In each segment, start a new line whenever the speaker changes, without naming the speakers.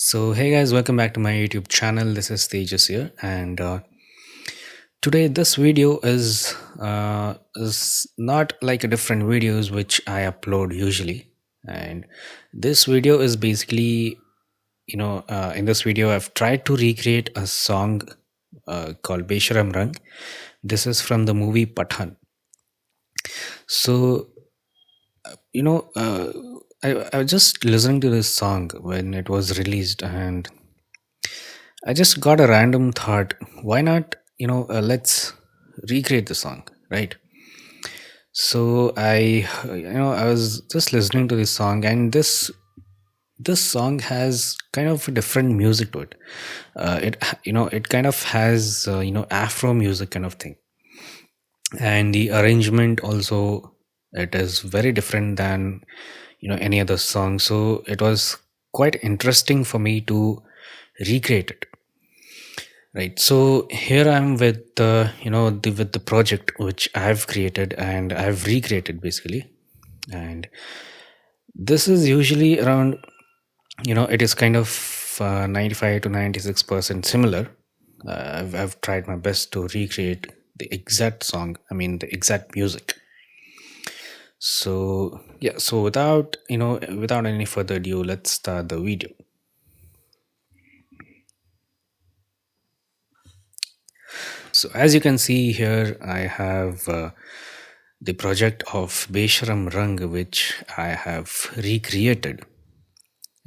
So, hey guys, welcome back to my YouTube channel. This is Tejas here, and today this video is not like a different videos which I upload usually, and this video is basically in this video I've tried to recreate a song called Besharam. This is from the movie Pathaan. So you know, I was just listening to this song when it was released, and I just got a random thought. Why not, let's recreate the song, right? So I was just listening to this song, and this song has kind of a different music to it. It kind of has Afro music kind of thing, and the arrangement also it is very different than any other song. So it was quite interesting for me to recreate it. Right. So here I'm with with the project which I've created and I've recreated basically. And this is usually around, it is kind of 95 to 96% similar. I've tried my best to recreate the exact song. I mean the exact music. So yeah. So without any further ado, let's start the video. So as you can see here, I have the project of Besharam Rang, which I have recreated.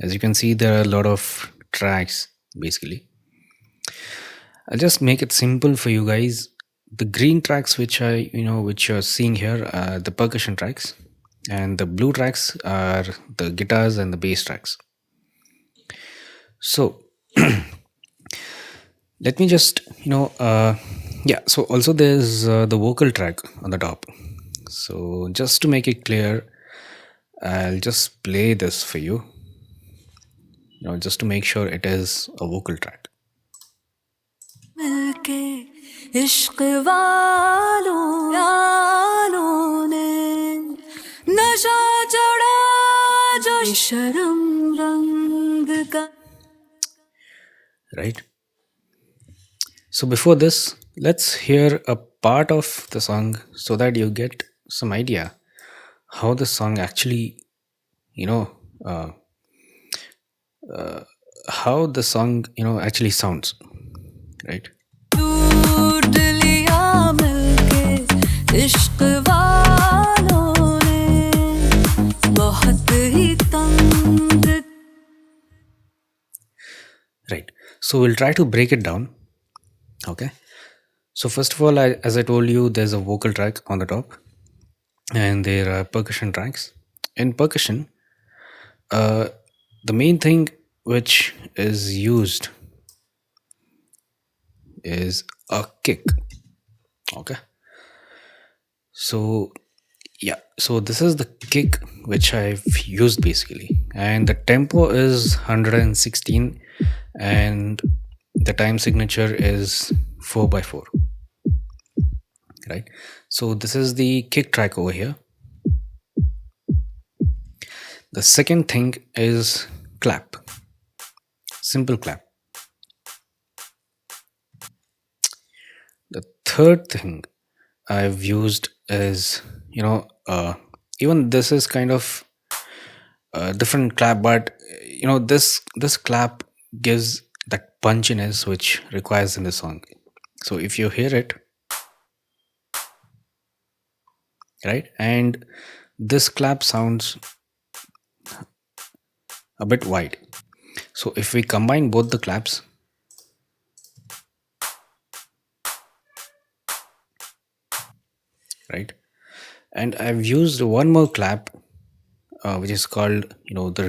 As you can see, there are a lot of tracks basically. I'll just make it simple for you guys. The green tracks, which you're seeing here, are the percussion tracks, and the blue tracks are the guitars and the bass tracks. So let me just so also there's the vocal track on the top. So just to make it clear, I'll just play this for you, just to make sure it is a vocal track. इश्क वालों यालों ने नशा चढ़ा जो शर्म रंग का. Right. So before this, let's hear a part of the song so that you get some idea how the song actually, how the song, actually sounds, right? Right. So we'll try to break it down. Okay. So first of all, as I told you, there's a vocal track on the top, and there are percussion tracks. In percussion, the main thing which is used is a kick. Okay. So yeah, so this is the kick which I've used basically, and the tempo is 116, and the time signature is 4/4. Right. So this is the kick track over here. The second thing is clap, simple clap. The third thing I've used is even this is kind of a different clap, but this clap gives that punchiness which requires in the song. So if you hear it, right, and this clap sounds a bit wide. So if we combine both the claps, right, and I've used one more clap, which is called the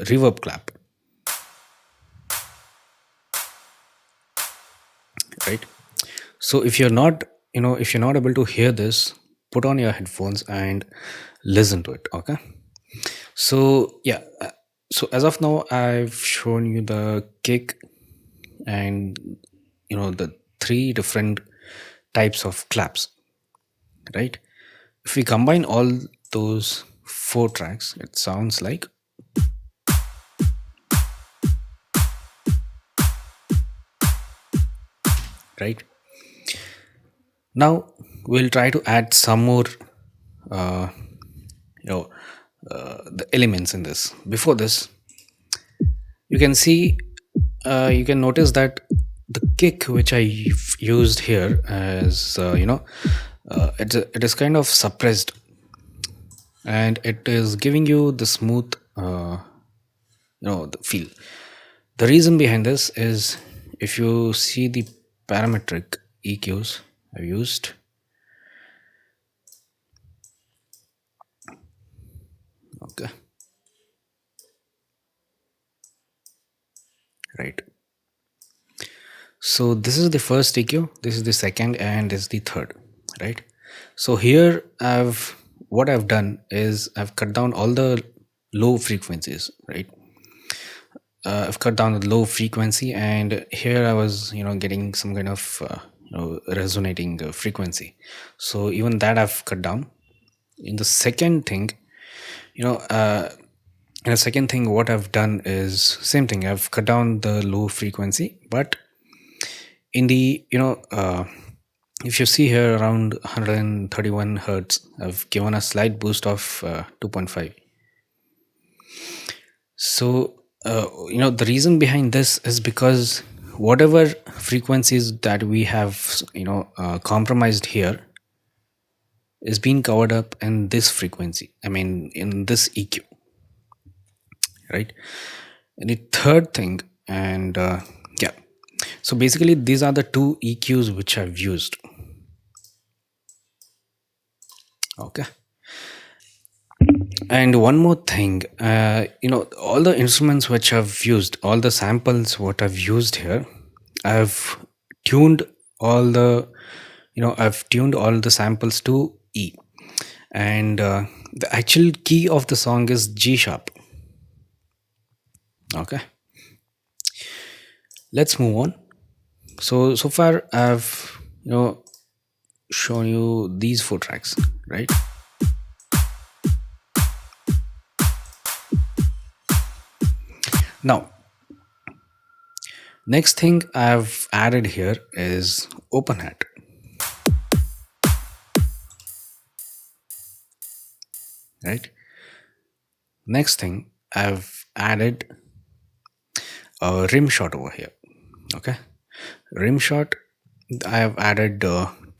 reverb clap, right? So if you're not able to hear this, put on your headphones and listen to it. Okay. So yeah, so as of now I've shown you the kick and the three different types of claps, right? If we combine all those four tracks, it sounds like, right? Now we'll try to add some more, uh, you know, the elements in this. Before this, you can see, you can notice that the kick which I used here as, it is kind of suppressed, and it is giving you the smooth, the feel. The reason behind this is, if you see the parametric EQs I've used, okay, right. So this is the first EQ, this is the second, and this is the third, right? So here what I've done is I've cut down all the low frequencies, right? I've cut down the low frequency, and here I was, getting some kind of, resonating frequency. So even that I've cut down. In the second thing, you know, uh, in the second thing, what I've done is same thing. I've cut down the low frequency, but in the, if you see here around 131 hertz, I've given a slight boost of 2.5. So, the reason behind this is because whatever frequencies that we have, compromised here is being covered up in this frequency. I mean, in this EQ, right? And the third thing, and yeah, so basically, these are the two EQs which I've used. Okay. And one more thing, all the instruments which I've used, all the samples what I've used here, I've tuned all the, I've tuned all the samples to E, and the actual key of the song is G sharp. Okay, let's move on. So far I've, shown you these four tracks, right? Now, next thing I've added here is open hat. Right? Next thing I've added a rim shot over here. Okay? Rim shot, I have added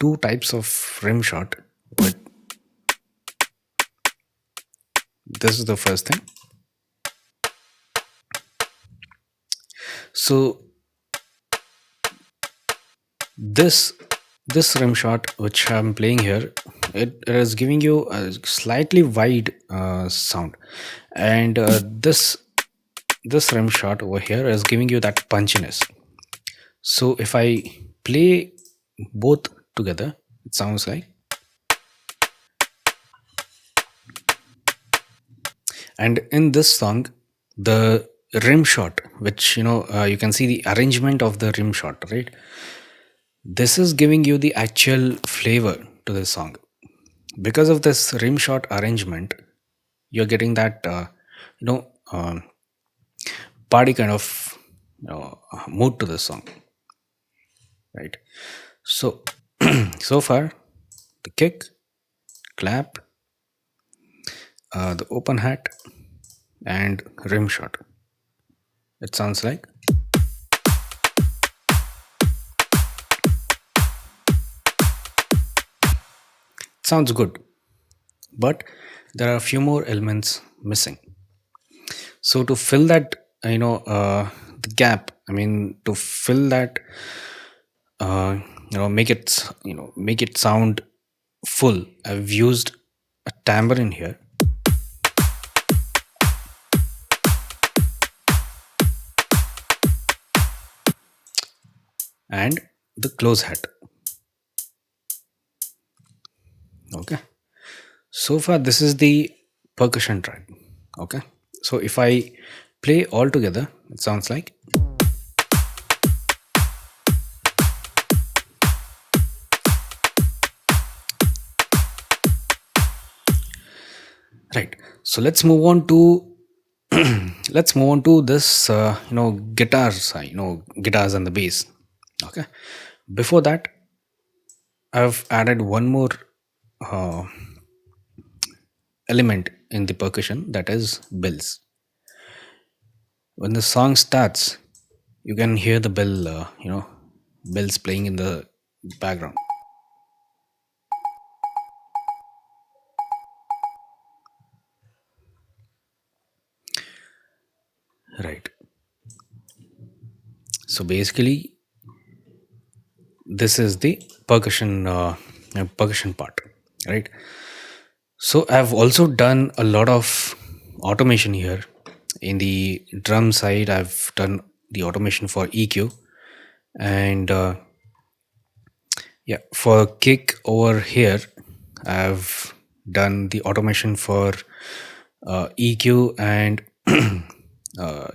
two types of rim shot. But this is the first thing. So this rim shot which I'm playing here, it is giving you a slightly wide sound, and this rim shot over here is giving you that punchiness. So if I play both together, it sounds like, and in this song, the rim shot, which you can see the arrangement of the rim shot, right? This is giving you the actual flavor to the song. Because of this rim shot arrangement, you're getting that party kind of mood to the song, right? So so far, the kick, clap, the open hat, and rim shot, it sounds like. Sounds good, but there are a few more elements missing. So to fill that, the gap, I mean, to fill that, make it sound full, I've used a tambourine here. And the close hat. Okay, so far this is the percussion track. Okay, so if I play all together, it sounds like. Right, so let's move on to this guitars, guitars and the bass. Okay, Before that, I've added one more uh, element in the percussion, that is bells. When the song starts, you can hear the bell, bells playing in the background, right? So basically, this is the percussion part, right? So I've also done a lot of automation here. In the drum side, I've done the automation for EQ, and yeah, for kick over here, I've done the automation for EQ and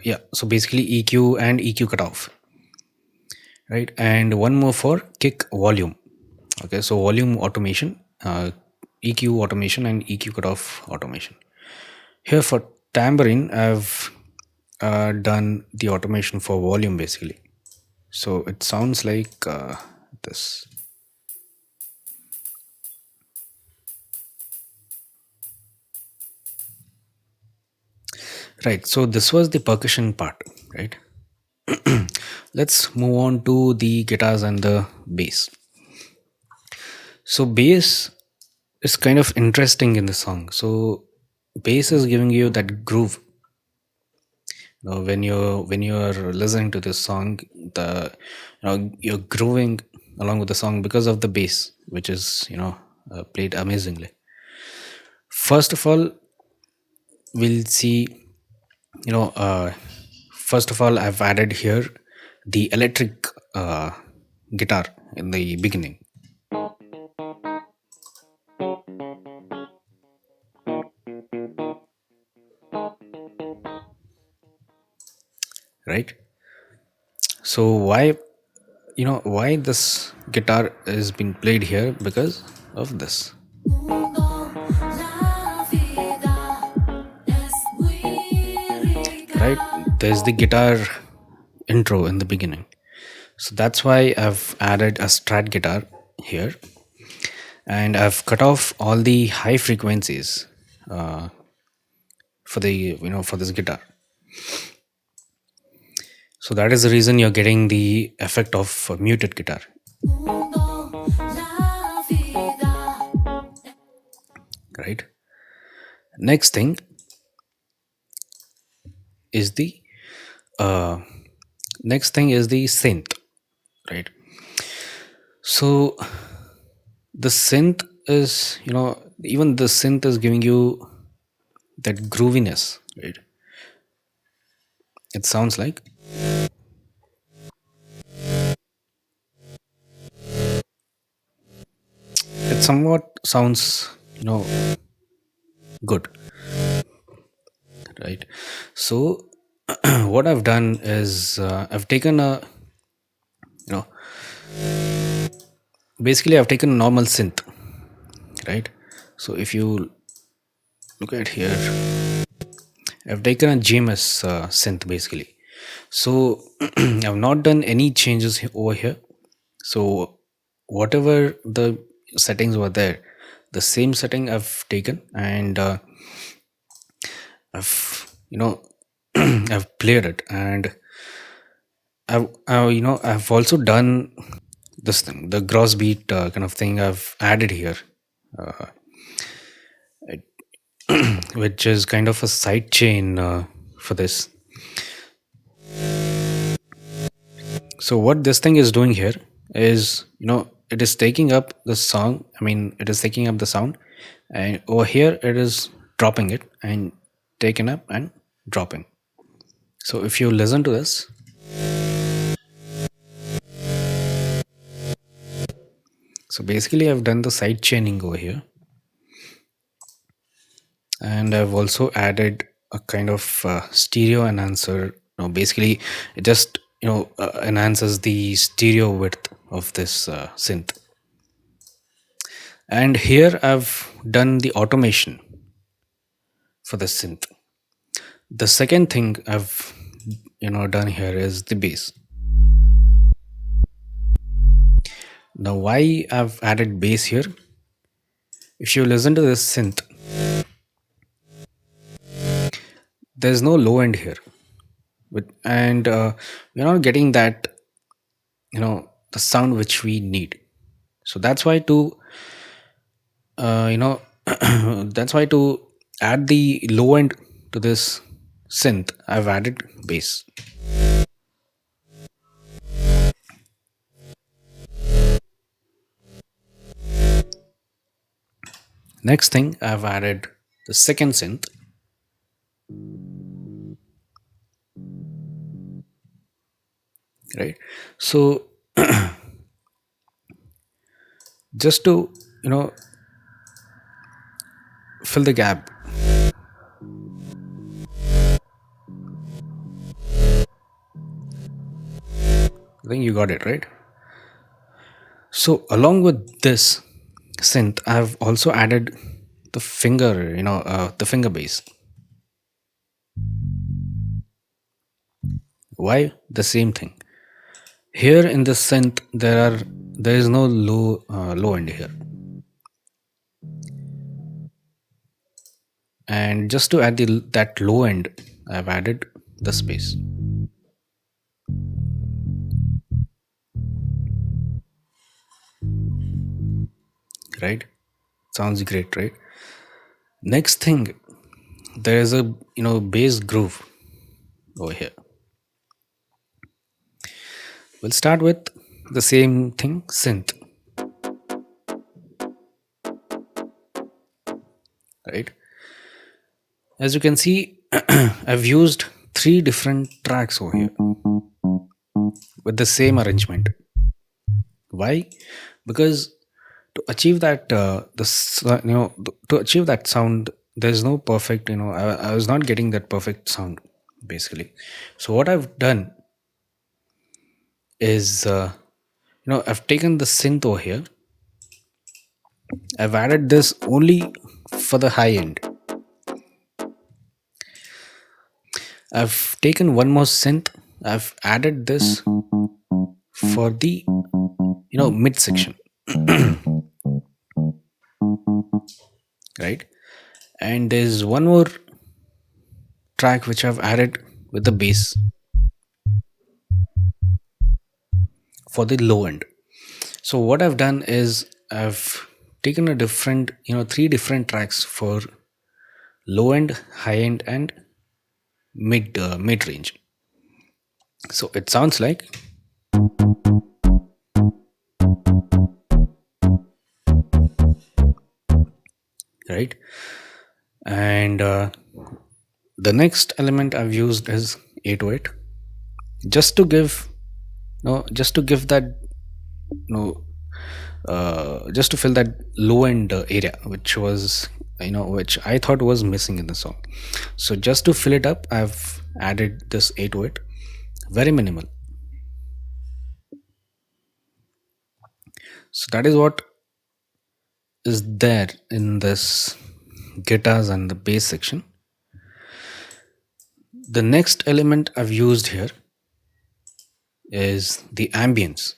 yeah. So basically, EQ and EQ cutoff, right? And one more for kick volume. Okay, so volume automation, EQ automation, and EQ cutoff automation. Here for tambourine, I've done the automation for volume basically. So it sounds like this. Right. So this was the percussion part, right? Let's move on to the guitars and the bass. So bass is kind of interesting in the song. So bass is giving you that groove. When you're listening to this song, the you're grooving along with the song because of the bass, which is played amazingly. First of all, we'll see. You know, first of all, I've added here the electric guitar in the beginning, right? So why this guitar is being played here? Because of this, right? There's the guitar intro in the beginning. So that's why I've added a strat guitar here, and I've cut off all the high frequencies uh, for the for this guitar. So that is the reason you're getting the effect of a muted guitar, right? Next thing is the uh, synth, right? So the synth is, even the synth is giving you that grooviness, right? It sounds like, it somewhat sounds, good, right? So what I've done is I've taken a, you know, basically I've taken a normal synth, right? So if you look at here, I've taken a GMS synth basically. So I've not done any changes over here. So whatever the settings were there, the same setting I've taken, and I've I've played it, and I've also done this thing, the gross beat kind of thing I've added here, uh, which is kind of a side chain for this. So what this thing is doing here is, it is taking up the song. I mean, it is taking up the sound, and over here it is dropping it and taking up and dropping. So if you listen to this, so basically I've done the side chaining over here, and I've also added a kind of stereo enhancer. Basically, it just enhances the stereo width of this synth. And here I've done the automation for the synth. The second thing I've done here is the bass. Now, why I've added bass here? If you listen to this synth, there's no low end here, and we're not getting that, the sound which we need. So that's why to, that's why to add the low end to this synth, I've added bass. Next thing, I've added the second synth, right? So just to, you know fill the gap, I think you got it right. So along with this synth, I've also added the finger, the finger bass. Why? The same thing. Here in this synth, there is no low end here, and just to add that low end, I've added the space. Right? Sounds great, right? Next thing, there is a bass groove over here. We'll start with the same thing, synth, right? As you can see, I've used three different tracks over here with the same arrangement. Why? Because to achieve that, to achieve that sound, there's no perfect. I was not getting that perfect sound basically. So what I've done is, I've taken the synth over here. I've added this only for the high end. I've taken one more synth. I've added this for the mid section, right? And there's one more track which I've added with the bass for the low end. So what I've done is I've taken a different, three different tracks for low end, high end, and mid range. So it sounds like, right? And the next element I've used is 808, just to give, just to give that, just to fill that low end area which I thought was missing in the song. So just to fill it up, I've added this 808, very minimal. So that is what is there in this guitars and the bass section. The next element I've used here is the ambience.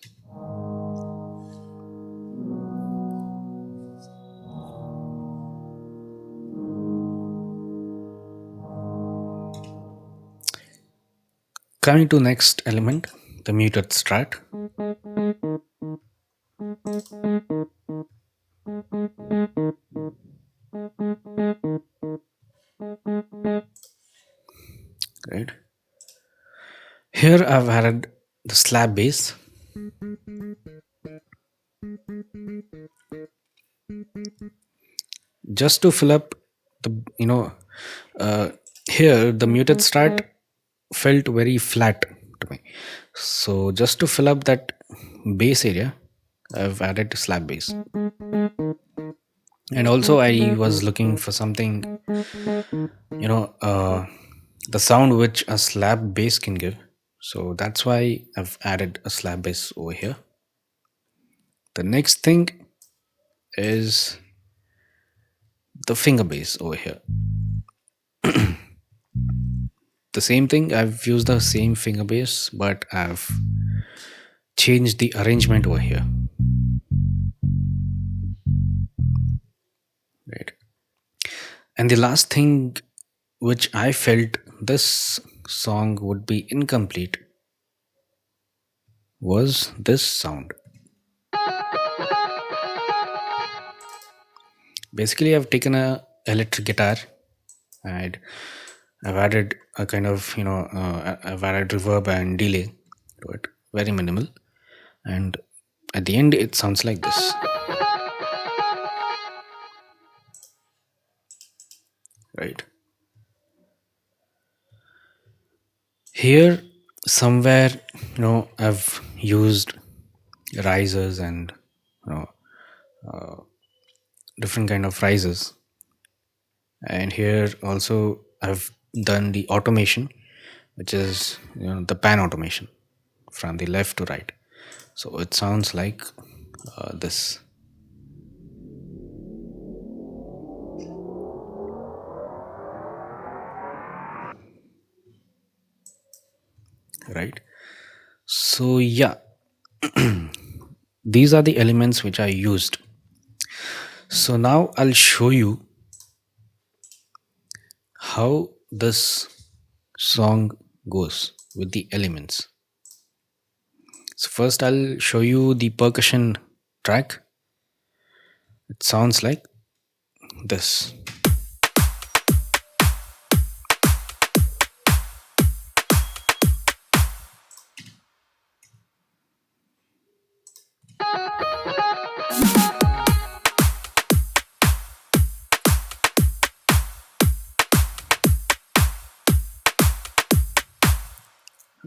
Coming to next element, the muted strat. Right. Here I've added the slab bass. Just to fill up the, here the muted strat felt very flat to me. So just to fill up that bass area, I've added slab bass. And also I was looking for something, the sound which a slab bass can give. So that's why I've added a slab bass over here. The next thing is the finger bass over here. The same thing, I've used the same finger bass, but I've changed the arrangement over here. And the last thing which I felt this song would be incomplete was this sound. Basically, I've taken a electric guitar and I've added a kind of I've added reverb and delay to it, very minimal, and at the end it sounds like this, right? Here somewhere, I've used risers and you know different kind of risers, and here also I've done the automation, which is the pan automation from the left to right. So it sounds like this, right? So yeah, these are the elements which I used. So now I'll show you how this song goes with the elements. So first I'll show you the percussion track. It sounds like this.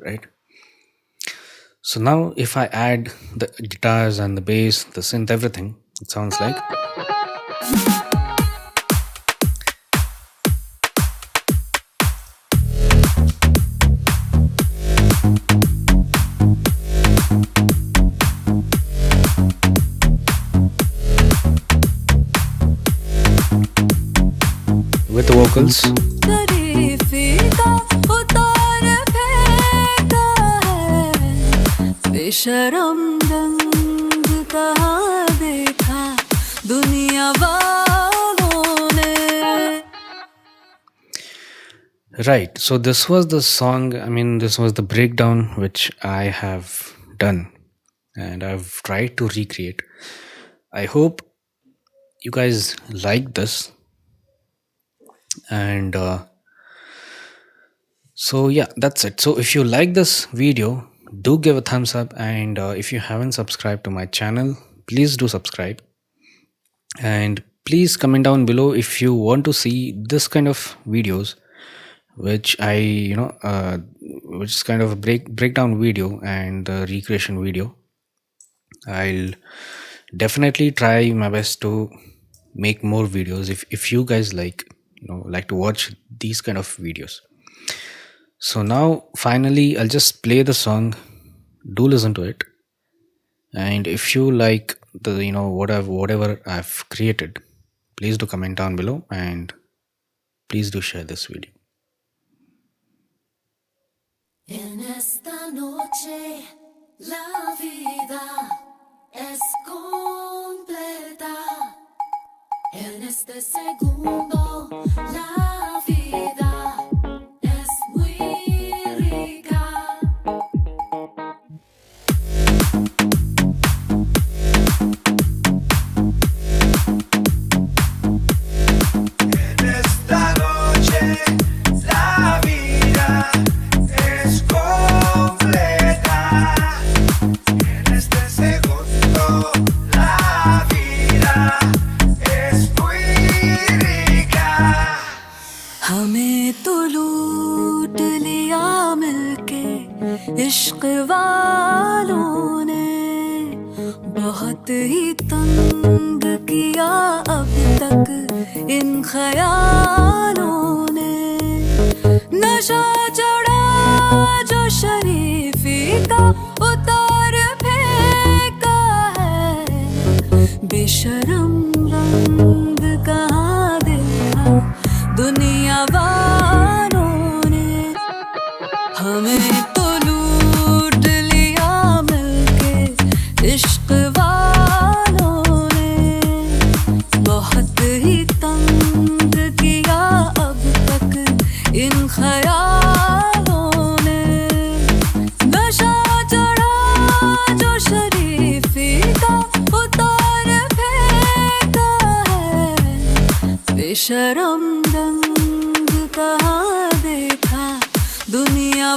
Right? So now if I add the guitars and the bass, the synth, everything, it sounds like with the vocals.
बेशरम रंग कहाँ देखा दुनिया वालों ने.
Right. So this was the song. I mean, this was the breakdown which I have done and I've tried to recreate. I hope you guys like this. And so yeah, that's it. So if you like this video, do give a thumbs up, and if you haven't subscribed to my channel, please do subscribe, and please comment down below if you want to see this kind of videos which I which is kind of a breakdown video and the recreation video. I'll definitely try my best to make more videos if you guys like to watch these kind of videos. So now finally I'll just play the song. Do listen to it, and if you like the whatever I've created, please do comment down below, and please do share this video.
En esta noche la vida es completa. En este segundo la vida es muy rica.
En esta noche la vida es completa. En este segundo la vida es muy rica.
हमें तो लूट लिया मिलके इश्क वालों ने. बहुत ही तंग किया अब तक इन ख्यालों ने. नशा चढ़ा जो शरीफी का उतार फेंका है. बेशरम रंग कहाँ देखा दुनिया वालों ने. हमें तो लूट लिया मिलके इश्क वालों ने. बहुत ही तंग किया इन ख्यालों ने नशा चढ़ा जो शरीफी का उतार फेंका है बेशरम रंग कहाँ देखा दुनिया